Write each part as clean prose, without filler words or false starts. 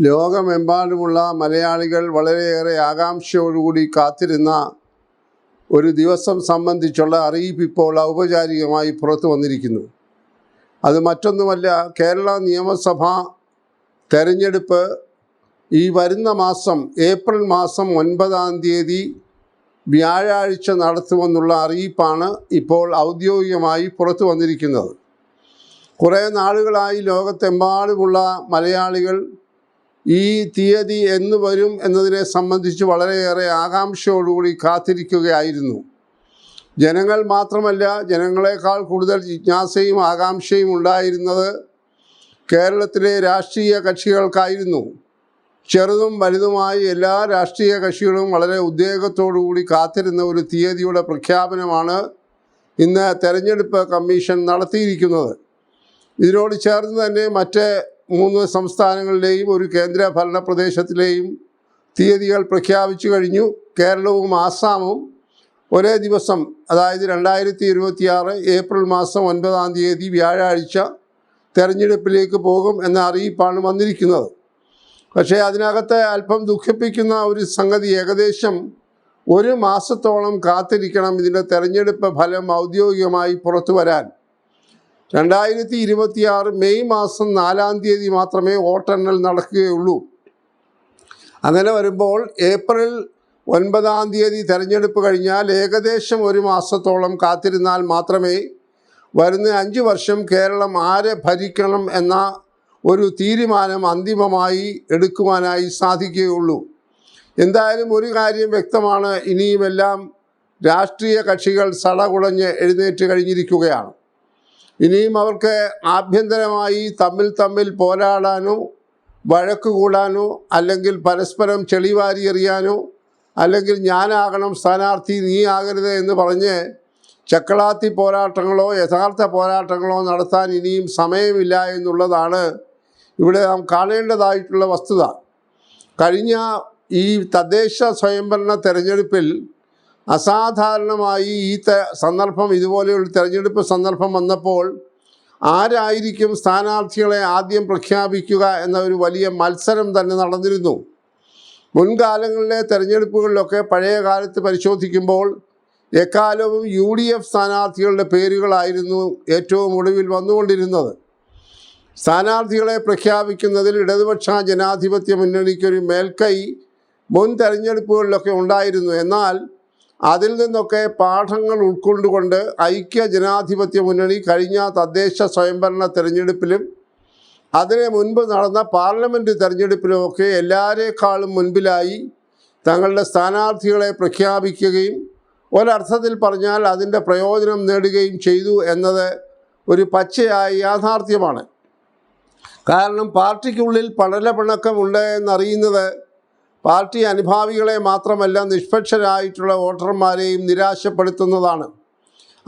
ലോകമെമ്പാടുമുള്ള മലയാളികൾ വളരെയേറെ ആകാംക്ഷയോടുകൂടി കാത്തിരുന്ന ഒരു ദിവസം സംബന്ധിച്ചുള്ള അറിയിപ്പ് ഇപ്പോൾ ഔപചാരികമായി പുറത്തു വന്നിരിക്കുന്നു. അത് മറ്റൊന്നുമല്ല, കേരള നിയമസഭാ തെരഞ്ഞെടുപ്പ് ഈ വരുന്ന മാസം ഏപ്രിൽ മാസം 9-ാം തീയതി വ്യാഴാഴ്ച നടത്തുമെന്നുള്ള അറിയിപ്പാണ് ഇപ്പോൾ ഔദ്യോഗികമായി പുറത്തു വന്നിരിക്കുന്നത്. കുറേ നാളുകളായി ലോകത്തെമ്പാടുമുള്ള മലയാളികൾ ഈ തീയതി എന്ന് വരും എന്നതിനെ സംബന്ധിച്ച് വളരെയേറെ ആകാംക്ഷയോടുകൂടി കാത്തിരിക്കുകയായിരുന്നു. ജനങ്ങൾ മാത്രമല്ല, ജനങ്ങളെക്കാൾ കൂടുതൽ ജിജ്ഞാസയും ആകാംക്ഷയും ഉണ്ടായിരുന്നത് കേരളത്തിലെ രാഷ്ട്രീയ കക്ഷികൾക്കായിരുന്നു. ചെറുതും വലുതുമായി എല്ലാ രാഷ്ട്രീയ കക്ഷികളും വളരെ ഉദ്വേഗത്തോടുകൂടി കാത്തിരുന്ന ഒരു തീയതിയുടെ പ്രഖ്യാപനമാണ് ഇന്ന് തെരഞ്ഞെടുപ്പ് കമ്മീഷൻ നടത്തിയിരിക്കുന്നത്. ഇതിനോട് ചേർന്ന് തന്നെ മറ്റ് 3 സംസ്ഥാനങ്ങളിലെയും ഒരു കേന്ദ്ര ഭരണ പ്രദേശത്തിലെയും തീയതികൾ പ്രഖ്യാപിച്ചു കഴിഞ്ഞു. കേരളവും ആസാമും ഒരേ ദിവസം, അതായത് 2026 ഏപ്രിൽ മാസം 9-ാം തീയതി വ്യാഴാഴ്ച തെരഞ്ഞെടുപ്പിലേക്ക് പോകും എന്ന അറിയിപ്പാണ് വന്നിരിക്കുന്നത്. പക്ഷേ അതിനകത്ത് അല്പം ദുഃഖിപ്പിക്കുന്ന ഒരു സംഗതി, ഏകദേശം 1 മാസത്തോളം കാത്തിരിക്കണം ഇതിൻ്റെ തെരഞ്ഞെടുപ്പ് ഫലം ഔദ്യോഗികമായി പുറത്തു വരാൻ. 2026 മെയ് മാസം 4-ാം തീയതി മാത്രമേ വോട്ടെണ്ണൽ നടക്കുകയുള്ളൂ. അങ്ങനെ വരുമ്പോൾ ഏപ്രിൽ 9-ാം തീയതി തെരഞ്ഞെടുപ്പ് കഴിഞ്ഞാൽ ഏകദേശം 1 മാസത്തോളം കാത്തിരുന്നാൽ മാത്രമേ വരുന്ന 5 വർഷം കേരളം ആരെ ഭരിക്കണം എന്ന ഒരു തീരുമാനം അന്തിമമായി എടുക്കുവാനായി സാധിക്കുകയുള്ളൂ. എന്തായാലും ഒരു കാര്യം വ്യക്തമാണ്, ഇനിയുമെല്ലാം രാഷ്ട്രീയ കക്ഷികൾ സടകുടഞ്ഞ് എഴുന്നേറ്റ് കഴിഞ്ഞിരിക്കുകയാണ്. ഇനിയും അവർക്ക് ആഭ്യന്തരമായി തമ്മിൽ പോരാടാനോ വഴക്ക് കൂടാനോ അല്ലെങ്കിൽ പരസ്പരം ചെളിവാരി എറിയാനോ അല്ലെങ്കിൽ ഞാനാകണം സ്ഥാനാർത്ഥി നീ ആകരുത് എന്ന് പറഞ്ഞ് ചക്കളാത്തി പോരാട്ടങ്ങളോ യഥാർത്ഥ പോരാട്ടങ്ങളോ നടത്താൻ ഇനിയും സമയമില്ല എന്നുള്ളതാണ് ഇവിടെ നാം കാണേണ്ടതായിട്ടുള്ള വസ്തുത. കഴിഞ്ഞ ഈ തദ്ദേശ സ്വയംഭരണ തെരഞ്ഞെടുപ്പിൽ അസാധാരണമായി ഈ സന്ദർഭം, ഇതുപോലെയുള്ള തെരഞ്ഞെടുപ്പ് സന്ദർഭം വന്നപ്പോൾ ആരായിരിക്കും സ്ഥാനാർത്ഥികളെ ആദ്യം പ്രഖ്യാപിക്കുക എന്ന ഒരു വലിയ മത്സരം തന്നെ നടന്നിരുന്നു. മുൻകാലങ്ങളിലെ തെരഞ്ഞെടുപ്പുകളിലൊക്കെ പഴയ കാലത്ത് പരിശോധിക്കുമ്പോൾ എക്കാലവും UDF സ്ഥാനാർത്ഥികളുടെ പേരുകളായിരുന്നു ഏറ്റവും ഒടുവിൽ വന്നുകൊണ്ടിരുന്നത്. സ്ഥാനാർത്ഥികളെ പ്രഖ്യാപിക്കുന്നതിൽ ഇടതുപക്ഷ ജനാധിപത്യ മുന്നണിക്കൊരു മേൽക്കൈ മുൻ തെരഞ്ഞെടുപ്പുകളിലൊക്കെ ഉണ്ടായിരുന്നു. എന്നാൽ അതിൽ നിന്നൊക്കെ പാഠങ്ങൾ ഉൾക്കൊണ്ടുകൊണ്ട് ഐക്യ ജനാധിപത്യ മുന്നണി കഴിഞ്ഞ തദ്ദേശ സ്വയംഭരണ തെരഞ്ഞെടുപ്പിലും അതിന് മുൻപ് നടന്ന പാർലമെൻറ്റ് തെരഞ്ഞെടുപ്പിലുമൊക്കെ എല്ലാവരേക്കാളും മുൻപിലായി തങ്ങളുടെ സ്ഥാനാർത്ഥികളെ പ്രഖ്യാപിക്കുകയും ഒരർത്ഥത്തിൽ പറഞ്ഞാൽ അതിൻ്റെ പ്രയോജനം നേടുകയും ചെയ്തു എന്നത് ഒരു പച്ചയായ യാഥാർത്ഥ്യമാണ്. കാരണം പാർട്ടിക്കുള്ളിൽ പടലപ്പിണക്കമുണ്ട് എന്നറിയുന്നത് പാർട്ടി അനുഭാവികളെ മാത്രമല്ല, നിഷ്പക്ഷരായിട്ടുള്ള വോട്ടർമാരെയും നിരാശപ്പെടുത്തുന്നതാണ്.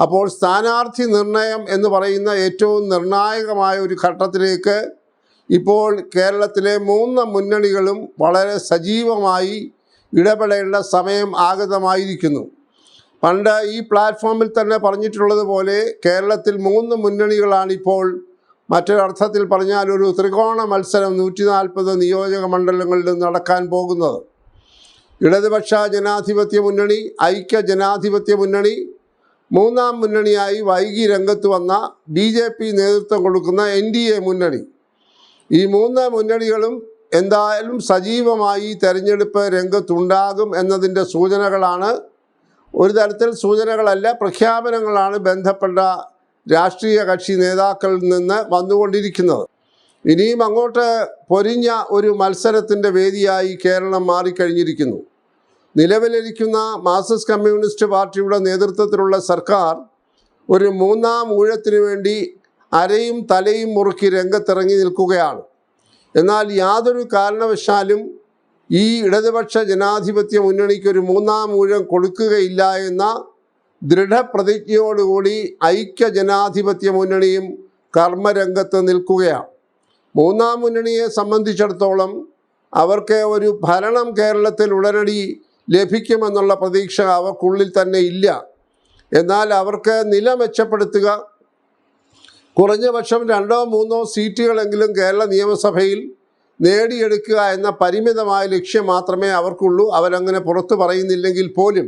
അപ്പോൾ സ്ഥാനാർത്ഥി നിർണയം എന്ന് പറയുന്ന ഏറ്റവും നിർണായകമായ ഒരു ഘട്ടത്തിലേക്ക് ഇപ്പോൾ കേരളത്തിലെ 3 മുന്നണികളും വളരെ സജീവമായി ഇടപെടേണ്ട സമയം ആഗതമായിരിക്കുന്നു. പണ്ട് ഈ പ്ലാറ്റ്ഫോമിൽ തന്നെ പറഞ്ഞിട്ടുള്ളതുപോലെ കേരളത്തിൽ 3 മുന്നണികളാണിപ്പോൾ മറ്റൊരർത്ഥത്തിൽ പറഞ്ഞാൽ ഒരു ത്രികോണ മത്സരം 140 നിയോജക മണ്ഡലങ്ങളിലും നടക്കാൻ പോകുന്നത്. ഇടതുപക്ഷ ജനാധിപത്യ മുന്നണി, ഐക്യ ജനാധിപത്യ മുന്നണി, 3-ാം മുന്നണിയായി വൈകി രംഗത്ത് വന്ന BJP നേതൃത്വം കൊടുക്കുന്ന NDA മുന്നണി. ഈ 3 മുന്നണികളും എന്തായാലും സജീവമായി തെരഞ്ഞെടുപ്പ് രംഗത്തുണ്ടാകും എന്നതിൻ്റെ സൂചനകളാണ്, ഒരു തരത്തിൽ സൂചനകളല്ല, പ്രഖ്യാപനങ്ങളാണ് ബന്ധപ്പെട്ട രാഷ്ട്രീയ കക്ഷി നേതാക്കളിൽ നിന്ന് വന്നുകൊണ്ടിരിക്കുന്നത്. ഇനിയും അങ്ങോട്ട് പൊരിഞ്ഞ ഒരു മത്സരത്തിൻ്റെ വേദിയായി കേരളം മാറിക്കഴിഞ്ഞിരിക്കുന്നു. നിലവിലിരിക്കുന്ന മാർക്സിസ്റ്റ് കമ്മ്യൂണിസ്റ്റ് പാർട്ടിയുടെ നേതൃത്വത്തിലുള്ള സർക്കാർ ഒരു 3-ാം ഊഴത്തിനു വേണ്ടി അരയും തലയും മുറുക്കി രംഗത്തിറങ്ങി നിൽക്കുകയാണ്. എന്നാൽ യാതൊരു കാരണവശാലും ഈ ഇടതുപക്ഷ ജനാധിപത്യ മുന്നണിക്ക് ഒരു 3-ാം ഊഴം കൊടുക്കുകയില്ല എന്ന ദൃഢപ്രതിജ്ഞയോടുകൂടി ഐക്യ ജനാധിപത്യ മുന്നണിയും കർമ്മരംഗത്ത് നിൽക്കുകയാണ്. 3-ാം മുന്നണിയെ സംബന്ധിച്ചിടത്തോളം അവർക്ക് ഒരു ഭരണം കേരളത്തിൽ ഉടനടി ലഭിക്കുമെന്നുള്ള പ്രതീക്ഷ അവർക്കുള്ളിൽ തന്നെ ഇല്ല. എന്നാൽ അവർക്ക് നില മെച്ചപ്പെടുത്തുക, കുറഞ്ഞ പക്ഷം 2-3 സീറ്റുകളെങ്കിലും കേരള നിയമസഭയിൽ നേടിയെടുക്കുക എന്ന പരിമിതമായ ലക്ഷ്യം മാത്രമേ അവർക്കുള്ളൂ. അവരങ്ങനെ പുറത്തു പറയുന്നില്ലെങ്കിൽ പോലും.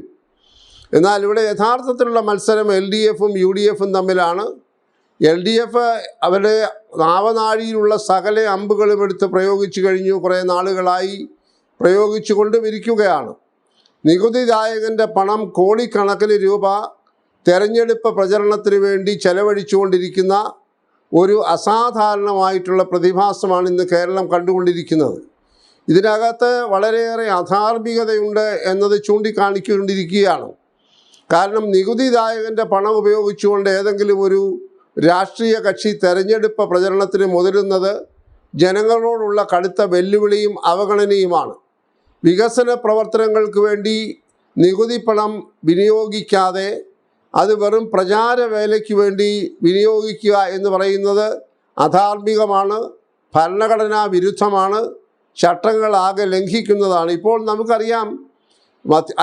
എന്നാൽ ഇവിടെ യഥാർത്ഥത്തിലുള്ള മത്സരം LDFും UDFും തമ്മിലാണ്. LDF അവരുടെ നാവനാഴിയിലുള്ള സകല അമ്പുകളും എടുത്ത് പ്രയോഗിച്ചു കഴിഞ്ഞു. കുറേ നാളുകളായി പ്രയോഗിച്ചു കൊണ്ടുമിരിക്കുകയാണ്. നികുതിദായകൻ്റെ പണം കോടിക്കണക്കിന് രൂപ തെരഞ്ഞെടുപ്പ് പ്രചരണത്തിന് വേണ്ടി ചെലവഴിച്ചുകൊണ്ടിരിക്കുന്ന ഒരു അസാധാരണമായിട്ടുള്ള പ്രതിഭാസമാണ് ഇന്ന് കേരളം കണ്ടുകൊണ്ടിരിക്കുന്നത്. ഇതിനകത്ത് വളരെയേറെ അധാർമികതയുണ്ട് എന്നത് ചൂണ്ടിക്കാണിക്കൊണ്ടിരിക്കുകയാണ്. കാരണം നികുതിദായകൻ്റെ പണം ഉപയോഗിച്ചുകൊണ്ട് ഏതെങ്കിലും ഒരു രാഷ്ട്രീയ കക്ഷി തെരഞ്ഞെടുപ്പ് പ്രചരണത്തിന് മുതിരുന്നത് ജനങ്ങളോടുള്ള കടുത്ത വെല്ലുവിളിയും അവഗണനയുമാണ്. വികസന പ്രവർത്തനങ്ങൾക്ക് വേണ്ടി നികുതി പണം വിനിയോഗിക്കാതെ അത് വെറും പ്രചാരവേലയ്ക്ക് വേണ്ടി വിനിയോഗിക്കുക എന്ന് പറയുന്നത് അധാർമികമാണ്, ഭരണഘടനാ വിരുദ്ധമാണ്, ചട്ടങ്ങളാകെ ലംഘിക്കുന്നതാണ്. ഇപ്പോൾ നമുക്കറിയാം,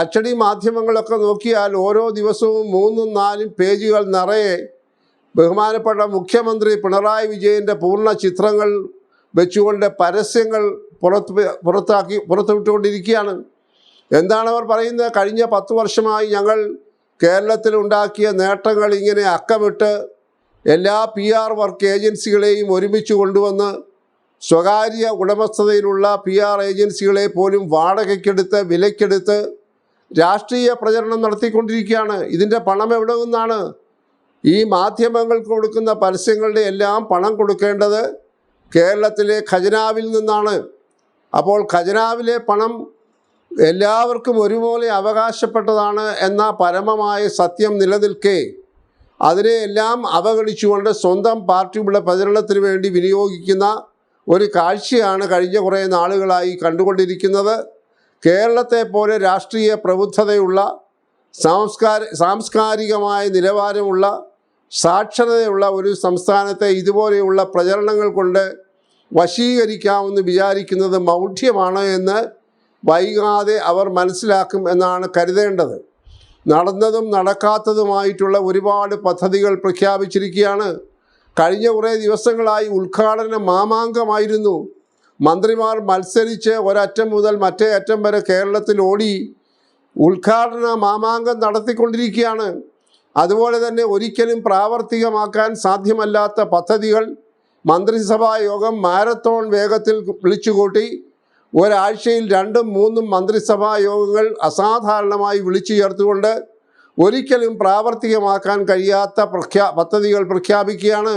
അച്ചടി മാധ്യമങ്ങളൊക്കെ നോക്കിയാൽ ഓരോ ദിവസവും 3-4 പേജുകൾ നിറയെ ബഹുമാനപ്പെട്ട മുഖ്യമന്ത്രി പിണറായി വിജയൻ്റെ പൂർണ്ണ ചിത്രങ്ങൾ വെച്ചുകൊണ്ട് പരസ്യങ്ങൾ പുറത്തുവിട്ടുകൊണ്ടിരിക്കുകയാണ്. എന്താണ് അവർ പറയുന്നത്? കഴിഞ്ഞ 10 വർഷമായി ഞങ്ങൾ കേരളത്തിൽ ഉണ്ടാക്കിയ നേട്ടങ്ങൾ ഇങ്ങനെ അക്കമിട്ട് എല്ലാ PR വർക്ക് ഏജൻസികളെയും ഒരുമിച്ച് കൊണ്ടുവന്ന് സ്വകാര്യ ഉടമസ്ഥതയിലുള്ള PR ഏജൻസികളെ പോലും വാടകയ്ക്കെടുത്ത് വിലയ്ക്കെടുത്ത് രാഷ്ട്രീയ പ്രചരണം നടത്തിക്കൊണ്ടിരിക്കുകയാണ്. ഇതിൻ്റെ പണം എവിടെ നിന്നാണ്? ഈ മാധ്യമങ്ങൾക്ക് കൊടുക്കുന്ന പരസ്യങ്ങളുടെ എല്ലാം പണം കൊടുക്കേണ്ടത് കേരളത്തിലെ ഖജനാവിൽ നിന്നാണ്. അപ്പോൾ ഖജനാവിലെ പണം എല്ലാവർക്കും ഒരുപോലെ അവകാശപ്പെട്ടതാണ് എന്ന പരമമായ സത്യം നിലനിൽക്കെ അതിനെയെല്ലാം അവഗണിച്ചുകൊണ്ട് സ്വന്തം പാർട്ടിയുടെ പ്രചരണത്തിന് വേണ്ടി വിനിയോഗിക്കുന്ന ഒരു കാഴ്ചയാണ് കഴിഞ്ഞ കുറേ നാളുകളായി കണ്ടുകൊണ്ടിരിക്കുന്നത്. കേരളത്തെ പോലെ രാഷ്ട്രീയ പ്രബുദ്ധതയുള്ള സാംസ്കാരികമായ നിലവാരമുള്ള സാക്ഷരതയുള്ള ഒരു സംസ്ഥാനത്തെ ഇതുപോലെയുള്ള പ്രചരണങ്ങൾ കൊണ്ട് വശീകരിക്കാമെന്ന് വിചാരിക്കുന്നത് മൗഢ്യമാണ് എന്ന് വൈകാതെ അവർ മനസ്സിലാക്കും എന്നാണ് കരുതേണ്ടത്. നടന്നതും നടക്കാത്തതുമായിട്ടുള്ള ഒരുപാട് പദ്ധതികൾ പ്രഖ്യാപിച്ചിരിക്കുകയാണ്. കഴിഞ്ഞ കുറേ ദിവസങ്ങളായി ഉദ്ഘാടന മാമാങ്കമായിരുന്നു. മന്ത്രിമാർ മത്സരിച്ച് ഒരറ്റം മുതൽ മറ്റേ അറ്റം വരെ കേരളത്തിൽ ഓടി ഉദ്ഘാടന മാമാങ്കം നടത്തിക്കൊണ്ടിരിക്കുകയാണ്. അതുപോലെ തന്നെ ഒരിക്കലും പ്രാവർത്തികമാക്കാൻ സാധ്യമല്ലാത്ത പദ്ധതികൾ മന്ത്രിസഭാ യോഗം മാരത്തോൺ വേഗത്തിൽ വിളിച്ചുകൂട്ടി. ഒരാഴ്ചയിൽ 2-3 മന്ത്രിസഭാ യോഗങ്ങൾ അസാധാരണമായി വിളിച്ചു ചേർത്തുകൊണ്ട് ഒരിക്കലും പ്രാവർത്തികമാക്കാൻ കഴിയാത്ത പദ്ധതികൾ പ്രഖ്യാപിക്കുകയാണ്.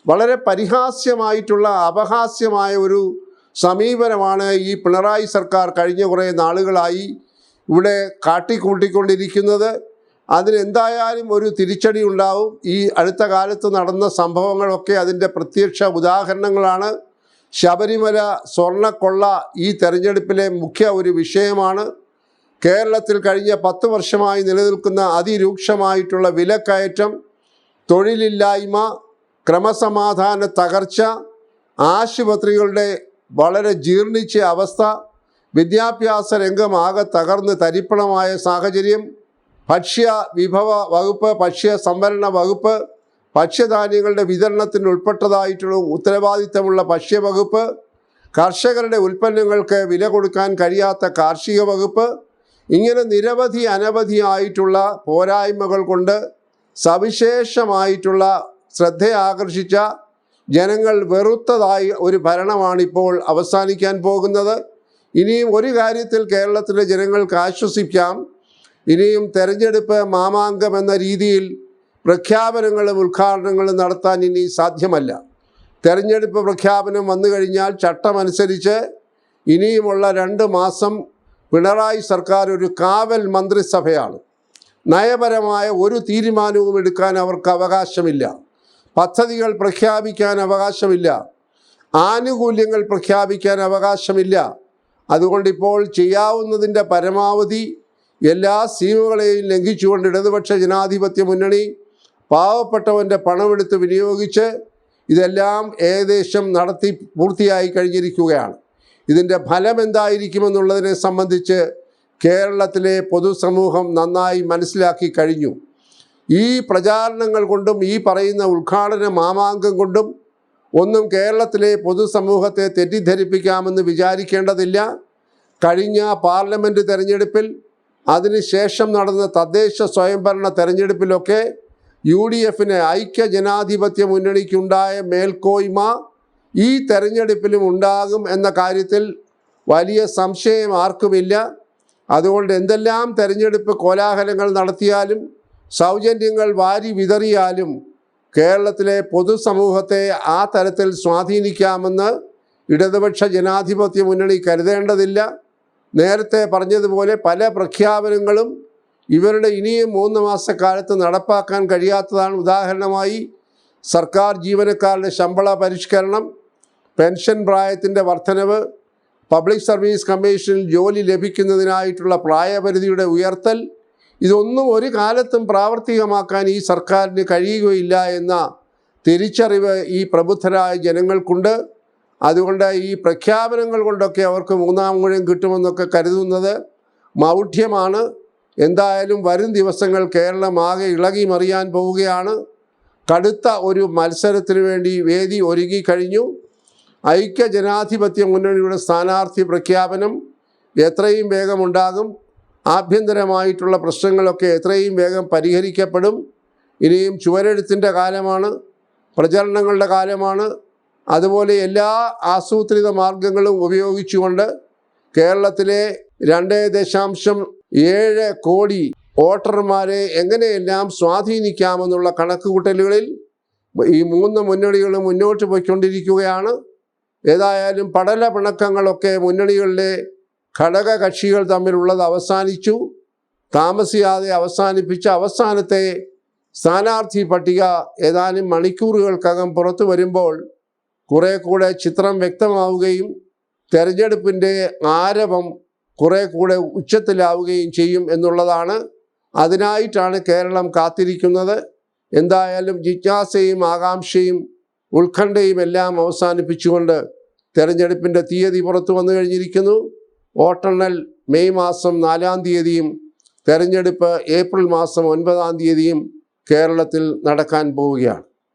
വളരെ പരിഹാസ്യമായിട്ടുള്ള അപഹാസ്യമായ ഒരു സമീപനമാണ് ഈ പിണറായി സർക്കാർ കഴിഞ്ഞ കുറേ നാളുകളായി ഇവിടെ കാട്ടിക്കൂട്ടിക്കൊണ്ടിരിക്കുന്നത്. അതിനെന്തായാലും ഒരു തിരിച്ചടി ഉണ്ടാവും. ഈ അടുത്ത കാലത്ത് നടന്ന സംഭവങ്ങളൊക്കെ അതിൻ്റെ പ്രത്യക്ഷ ഉദാഹരണങ്ങളാണ്. ശബരിമല സ്വർണ്ണക്കൊള്ള ഈ തെരഞ്ഞെടുപ്പിലെ മുഖ്യ ഒരു വിഷയമാണ്. കേരളത്തിൽ കഴിഞ്ഞ 10 വർഷമായി നിലനിൽക്കുന്ന അതിരൂക്ഷമായിട്ടുള്ള വിലക്കയറ്റം, തൊഴിലില്ലായ്മ, ക്രമസമാധാന തകർച്ച, ആശുപത്രികളുടെ വളരെ ജീർണിച്ച അവസ്ഥ, വിദ്യാഭ്യാസ രംഗം ആകെ തകർന്ന് തരിപ്പണമായ സാഹചര്യം, ഭക്ഷ്യ വിഭവ വകുപ്പ്, ഭക്ഷ്യ സംവരണ വകുപ്പ്, ഭക്ഷ്യധാന്യങ്ങളുടെ വിതരണത്തിന് ഉൾപ്പെട്ടതായിട്ടുള്ള ഉത്തരവാദിത്തമുള്ള ഭക്ഷ്യവകുപ്പ്, കർഷകരുടെ ഉൽപ്പന്നങ്ങൾക്ക് വില കൊടുക്കാൻ കഴിയാത്ത കാർഷിക വകുപ്പ്, ഇങ്ങനെ അനവധിയായിട്ടുള്ള പോരായ്മകൾ കൊണ്ട് സവിശേഷമായിട്ടുള്ള ശ്രദ്ധ ആകർഷിച്ച ജനങ്ങൾ വെറുത്തതായി ഒരു ഭരണമാണിപ്പോൾ അവസാനിക്കാൻ പോകുന്നത്. ഇനിയും ഒരു കാര്യത്തിൽ കേരളത്തിലെ ജനങ്ങൾക്ക് ആശ്വസിക്കാം. ഇനിയും തെരഞ്ഞെടുപ്പ് മാമാങ്കം എന്ന രീതിയിൽ പ്രഖ്യാപനങ്ങളും ഉദ്ഘാടനങ്ങളും നടത്താൻ ഇനി സാധ്യമല്ല. തെരഞ്ഞെടുപ്പ് പ്രഖ്യാപനം വന്നു കഴിഞ്ഞാൽ ചട്ടമനുസരിച്ച് ഇനിയുമുള്ള 2 മാസം പിണറായി സർക്കാർ ഒരു കാവൽ മന്ത്രിസഭയാണ്. നയപരമായ ഒരു തീരുമാനവും എടുക്കാൻ അവർക്ക് അവകാശമില്ല. പദ്ധതികൾ പ്രഖ്യാപിക്കാൻ അവകാശമില്ല. ആനുകൂല്യങ്ങൾ പ്രഖ്യാപിക്കാൻ അവകാശമില്ല. അതുകൊണ്ടിപ്പോൾ ചെയ്യാവുന്നതിൻ്റെ പരമാവധി എല്ലാ സീമകളെയും ലംഘിച്ചുകൊണ്ട് ഇടതുപക്ഷ ജനാധിപത്യ മുന്നണി പാവപ്പെട്ടവൻ്റെ പണമെടുത്ത് വിനിയോഗിച്ച് ഇതെല്ലാം ഏകദേശം നടത്തി പൂർത്തിയായി കഴിഞ്ഞിരിക്കുകയാണ്. ഇതിൻ്റെ ഫലം എന്തായിരിക്കുമെന്നുള്ളതിനെ സംബന്ധിച്ച് കേരളത്തിലെ പൊതുസമൂഹം നന്നായി മനസ്സിലാക്കി കഴിഞ്ഞു. ഈ പ്രചാരണങ്ങൾ കൊണ്ടും ഈ പറയുന്ന ഉദ്ഘാടന മാമാങ്കം കൊണ്ടും ഒന്നും കേരളത്തിലെ പൊതുസമൂഹത്തെ തെറ്റിദ്ധരിപ്പിക്കാമെന്ന് വിചാരിക്കേണ്ടതില്ല. കഴിഞ്ഞ പാർലമെൻറ്റ് തെരഞ്ഞെടുപ്പിൽ അതിനുശേഷം നടന്ന തദ്ദേശ സ്വയംഭരണ തെരഞ്ഞെടുപ്പിലൊക്കെ UDFന് ഐക്യ ജനാധിപത്യ മുന്നണിക്കുണ്ടായ മേൽക്കോയ്മ ഈ തെരഞ്ഞെടുപ്പിലും ഉണ്ടാകും എന്ന കാര്യത്തിൽ വലിയ സംശയം ആർക്കുമില്ല. അതുകൊണ്ട് എന്തെല്ലാം തെരഞ്ഞെടുപ്പ് കോലാഹലങ്ങൾ നടത്തിയാലും സൗജന്യങ്ങൾ വാരി വിതറിയാലും കേരളത്തിലെ പൊതുസമൂഹത്തെ ആ തരത്തിൽ സ്വാധീനിക്കാമെന്ന് ഇടതുപക്ഷ ജനാധിപത്യ മുന്നണി കരുതേണ്ടതില്ല. നേരത്തെ പറഞ്ഞതുപോലെ പല പ്രഖ്യാപനങ്ങളും ഇവരുടെ ഇനിയും 3 മാസക്കാലത്ത് നടപ്പാക്കാൻ കഴിയാത്തതാണ്. ഉദാഹരണമായി സർക്കാർ ജീവനക്കാരുടെ ശമ്പള പരിഷ്കരണം, പെൻഷൻ പ്രായത്തിൻ്റെ വർധനവ്, പബ്ലിക് സർവീസ് കമ്മീഷനിൽ ജോലി ലഭിക്കുന്നതിനായിട്ടുള്ള പ്രായപരിധിയുടെ ഉയർത്തൽ, ഇതൊന്നും ഒരു കാലത്തും പ്രാവർത്തികമാക്കാൻ ഈ സർക്കാരിന് കഴിയുകയില്ല എന്ന തിരിച്ചറിവ് ഈ പ്രബുദ്ധരായ ജനങ്ങൾക്കുണ്ട്. അതുകൊണ്ട് ഈ പ്രഖ്യാപനങ്ങൾ കൊണ്ടൊക്കെ അവർക്ക് 3-ാം ഊഴം കിട്ടുമെന്നൊക്കെ കരുതുന്നത് മൗഢ്യമാണ്. എന്തായാലും വരും ദിവസങ്ങൾ കേരളം ആകെ ഇളകി മറിയാൻ പോവുകയാണ്. കടുത്ത ഒരു മത്സരത്തിന് വേണ്ടി വേദി ഒരുങ്ങിക്കഴിഞ്ഞു. ഐക്യ ജനാധിപത്യ മുന്നണിയുടെ സ്ഥാനാർത്ഥി പ്രഖ്യാപനം എത്രയും വേഗം ഉണ്ടാകും. ആഭ്യന്തരമായിട്ടുള്ള പ്രശ്നങ്ങളൊക്കെ എത്രയും വേഗം പരിഹരിക്കപ്പെടും. ഇനിയും ചുവരെഴുത്തിൻ്റെ കാലമാണ്, പ്രചരണങ്ങളുടെ കാലമാണ്. അതുപോലെ എല്ലാ ആസൂത്രിത മാർഗങ്ങളും ഉപയോഗിച്ചുകൊണ്ട് കേരളത്തിലെ 2.7 കോടി വോട്ടർമാരെ എങ്ങനെയെല്ലാം സ്വാധീനിക്കാമെന്നുള്ള കണക്കുകൂട്ടലുകളിൽ ഈ 3 മുന്നണികളും മുന്നോട്ട് പോയിക്കൊണ്ടിരിക്കുകയാണ്. ഏതായാലും പടല പിണക്കങ്ങളൊക്കെ മുന്നണികളിലെ ഘടകകക്ഷികൾ തമ്മിലുള്ളത് അവസാനിച്ചു. താമസിയാതെ അവസാനിപ്പിച്ച അവസാനത്തെ സ്ഥാനാർത്ഥി പട്ടിക ഏതാനും മണിക്കൂറുകൾക്കകം പുറത്തു വരുമ്പോൾ കുറേ കൂടെ ചിത്രം വ്യക്തമാവുകയും തെരഞ്ഞെടുപ്പിൻ്റെ ആരവം കുറേ കൂടെ ഉച്ചത്തിലാവുകയും ചെയ്യും എന്നുള്ളതാണ്. അതിനായിട്ടാണ് കേരളം കാത്തിരിക്കുന്നത്. എന്തായാലും ജിജ്ഞാസയും ആകാംക്ഷയും ഉത്കണ്ഠയും എല്ലാം അവസാനിപ്പിച്ചുകൊണ്ട് തെരഞ്ഞെടുപ്പിൻ്റെ തീയതി പുറത്തു വന്നു കഴിഞ്ഞിരിക്കുന്നു. വോട്ടെണ്ണൽ മെയ് മാസം 4-ാം തീയതിയും തെരഞ്ഞെടുപ്പ് ഏപ്രിൽ മാസം 9-ാം തീയതിയും കേരളത്തിൽ നടക്കാൻ പോവുകയാണ്.